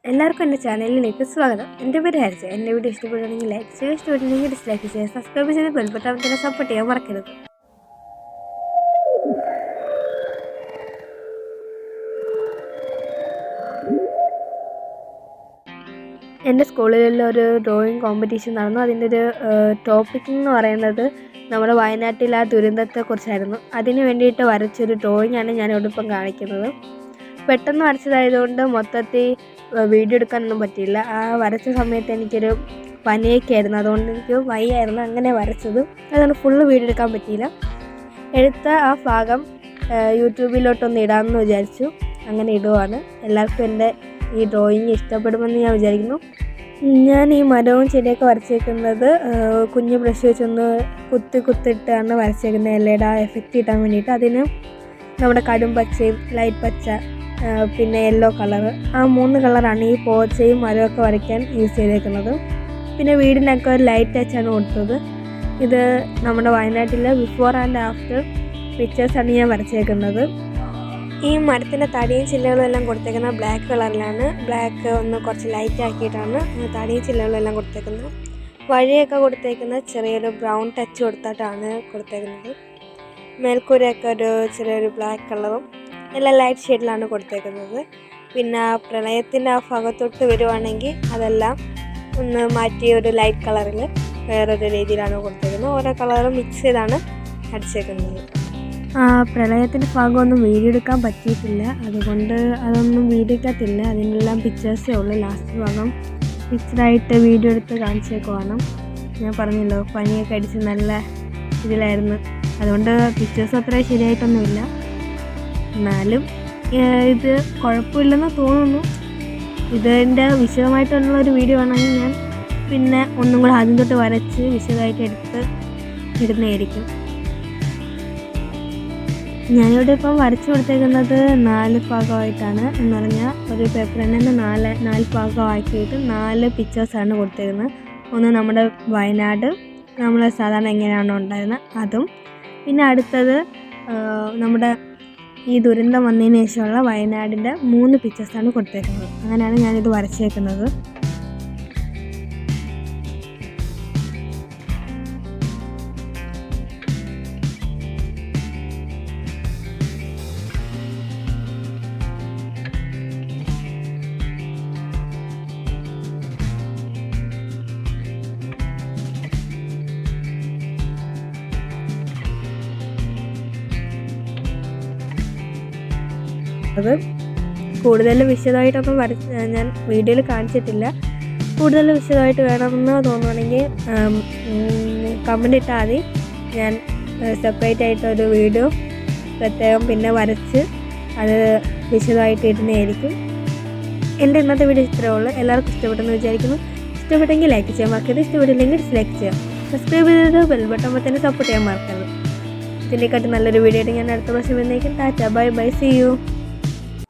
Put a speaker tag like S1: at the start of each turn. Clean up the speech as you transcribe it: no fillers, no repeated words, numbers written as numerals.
S1: എല്ലാവർക്കും എൻ്റെ ചാനലിലേക്ക് സ്വാഗതം. എൻ്റെ പേര് ഹാരിച്ച. എൻ്റെ വീഡിയോ ഇഷ്ടപ്പെടുകയാണെങ്കിൽ ലൈക്ക് ചെയ്യുക, ഇഷ്ടപ്പെട്ടില്ലെങ്കിൽ ഡിസ്ലൈക്ക് ചെയ്യുക, സബ്സ്ക്രൈബ് ചെയ്ത് ബെൽ ബട്ടൺ തന്നെ സപ്പോർട്ട് ചെയ്യാൻ മറക്കരുത്. എൻ്റെ സ്കൂളിലുള്ള ഒരു ഡ്രോയിങ് കോമ്പറ്റീഷൻ നടന്നു. അതിൻ്റെ ഒരു ടോപ്പിക് എന്ന് പറയുന്നത് നമ്മുടെ വയനാട്ടിലെ ആ ദുരന്തത്തെക്കുറിച്ചായിരുന്നു. അതിന് വേണ്ടിയിട്ട് വരച്ചൊരു ഡ്രോയിങ്ങാണ് ഞാനിവിടെ ഇപ്പം കാണിക്കുന്നത്. പെട്ടെന്ന് വരച്ചതായതുകൊണ്ട് മൊത്തത്തിൽ വീഡിയോ എടുക്കാനൊന്നും പറ്റിയില്ല. ആ വരച്ച സമയത്ത് എനിക്കൊരു പനിയൊക്കെ ആയിരുന്നു, അതുകൊണ്ട് എനിക്ക് വയ്യായിരുന്നു അങ്ങനെ വരച്ചത്. അതുകൊണ്ട് ഫുള്ള് വീഡിയോ എടുക്കാൻ പറ്റിയില്ല. എടുത്ത ആ ഭാഗം യൂട്യൂബിലോട്ടൊന്ന് ഇടാമെന്ന് വിചാരിച്ചു. അങ്ങനെ ഇടുവാണ്. എല്ലാവർക്കും എൻ്റെ ഈ ഡ്രോയിങ് ഇഷ്ടപ്പെടുമെന്ന് ഞാൻ വിചാരിക്കുന്നു. ഞാൻ ഈ മരവും ചെടിയൊക്കെ വരച്ചേക്കുന്നത് കുഞ്ഞ് ബ്രഷ് വെച്ചൊന്ന് കുത്തിയിട്ടാണ് വരച്ചേക്കുന്നത്. എല്ലയുടെ ആ എഫക്റ്റ് കിട്ടാൻ വേണ്ടിയിട്ട്. അതിന് നമ്മുടെ കടും പച്ചയും ലൈറ്റ് പച്ച പിന്നെ യെല്ലോ കളറ്, ആ 3 കളറാണ് ഈ പോച്ചയും മരമൊക്കെ വരയ്ക്കാൻ യൂസ് ചെയ്തേക്കുന്നത്. പിന്നെ വീടിനൊക്കെ ഒരു ലൈറ്റ് ടച്ചാണ് കൊടുത്തത്. ഇത് നമ്മുടെ വയനാട്ടിലെ ബിഫോർ ആൻഡ് ആഫ്റ്റർ പിക്ചേഴ്സാണ് ഞാൻ വരച്ചേക്കുന്നത്. ഈ മരത്തിൻ്റെ തടിയും ചില്ലകളും എല്ലാം കൊടുത്തേക്കുന്നത് ബ്ലാക്ക് കളറിലാണ്. ബ്ലാക്ക് ഒന്ന് കുറച്ച് ലൈറ്റ് ആക്കിയിട്ടാണ് തടിയും ചില്ലകളും എല്ലാം കൊടുത്തേക്കുന്നത്. വഴിയൊക്കെ കൊടുത്തേക്കുന്നത് ചെറിയൊരു ബ്രൗൺ ടച്ച് കൊടുത്തിട്ടാണ് കൊടുത്തേക്കുന്നത്. മേൽക്കൂരയൊക്കെ ഒരു ചെറിയൊരു ബ്ലാക്ക് കളറും എല്ലാം ലൈറ്റ് ഷെയ്ഡിലാണ് കൊടുത്തേക്കുന്നത്. പിന്നെ പ്രളയത്തിൻ്റെ ആ ഭാഗത്തോട്ട് വരുവാണെങ്കിൽ അതെല്ലാം ഒന്ന് മാറ്റി ഒരു ലൈറ്റ് കളറിൽ വേറൊരു രീതിയിലാണ് കൊടുത്തേക്കുന്നത്. ഓരോ കളറും മിക്സ് ചെയ്താണ് അടിച്ചേക്കുന്നത്. പ്രളയത്തിൻ്റെ ഭാഗമൊന്നും വീഡിയോ എടുക്കാൻ പറ്റിയിട്ടില്ല, അതുകൊണ്ട് അതൊന്നും വീഡിയോ എടുക്കത്തില്ല. അതിനെല്ലാം പിക്ചേഴ്സേ ഉള്ളൂ. ലാസ്റ്റ് ഭാഗം പിക്ചറായിട്ട് വീഡിയോ എടുത്ത് കാണിച്ചേക്കുവാണ്. ഞാൻ പറഞ്ഞല്ലോ പനിയൊക്കെ അടിച്ച് നല്ല ഇതിലായിരുന്നു, അതുകൊണ്ട് പിക്ചേഴ്സ് അത്ര ശരിയായിട്ടൊന്നുമില്ല. എന്നാലും ഇത് കുഴപ്പമില്ലെന്ന് തോന്നുന്നു. ഇതിൻ്റെ വിശദമായിട്ടുള്ള ഒരു വീഡിയോ ആണെങ്കിൽ ഞാൻ പിന്നെ ഒന്നും കൂടെ ആദ്യം തൊട്ട് വരച്ച് വിശദമായിട്ട് ഇടുന്നതായിരിക്കും. ഞാനിവിടെ ഇപ്പം വരച്ചു കൊടുത്തേക്കുന്നത് 4 ഭാഗമായിട്ടാണ്. എന്ന് പറഞ്ഞാൽ ഒരു പേപ്പറിൽ നിന്ന് 4 ഭാഗമാക്കിയിട്ട് 4 പിക്ചേഴ്സാണ് കൊടുത്തേക്കുന്നത്. ഒന്ന് നമ്മുടെ വയനാട് നമ്മൾ സാധാരണ എങ്ങനെയാണോ ഉണ്ടായിരുന്നത് അതും, പിന്നെ അടുത്തത് നമ്മുടെ ഈ ദുരന്തം വന്നതിന് ശേഷമുള്ള വയനാടിൻ്റെ 3 പിക്ചേഴ്സാണ് കൊടുത്തേക്കുന്നത്. അങ്ങനെയാണ് ഞാനിത് വരച്ചേക്കുന്നത്. അത് കൂടുതൽ വിശദമായിട്ടൊന്നും ഞാൻ വീഡിയോയിൽ കാണിച്ചിട്ടില്ല. കൂടുതൽ വിശദമായിട്ട് വേണമെന്ന് തോന്നുകയാണെങ്കിൽ കമൻ്റ് ഇട്ടാൽ മതി. ഞാൻ സെപ്പറേറ്റ് ആയിട്ടൊരു വീഡിയോ പ്രത്യേകം പിന്നെ വരച്ച് അത് വിശദമായിട്ട് ഇടുന്നതായിരിക്കും. എൻ്റെ ഇന്നത്തെ വീഡിയോ ഇത്രയേ ഉള്ളൂ. എല്ലാവർക്കും ഇഷ്ടപ്പെട്ടെന്ന് വിചാരിക്കുന്നു. ഇഷ്ടപ്പെട്ടെങ്കിൽ ലൈക്ക് ചെയ്യാൻ മറക്കരുത്, ഇഷ്ടപ്പെട്ടില്ലെങ്കിൽ ഡിസ്ലൈക്ക് ചെയ്യാം. സബ്സ്ക്രൈബ് ചെയ്തത് ബെൽ ബട്ടൺ തന്നെ സപ്പോർട്ട് ചെയ്യാൻ മറക്കരുത്. ഇതിനെക്കാട്ടി നല്ലൊരു വീഡിയോ ആയിട്ട് ഞാൻ അടുത്ത പ്രാവശ്യം വന്നേക്കും. Tata, bye bye, see U.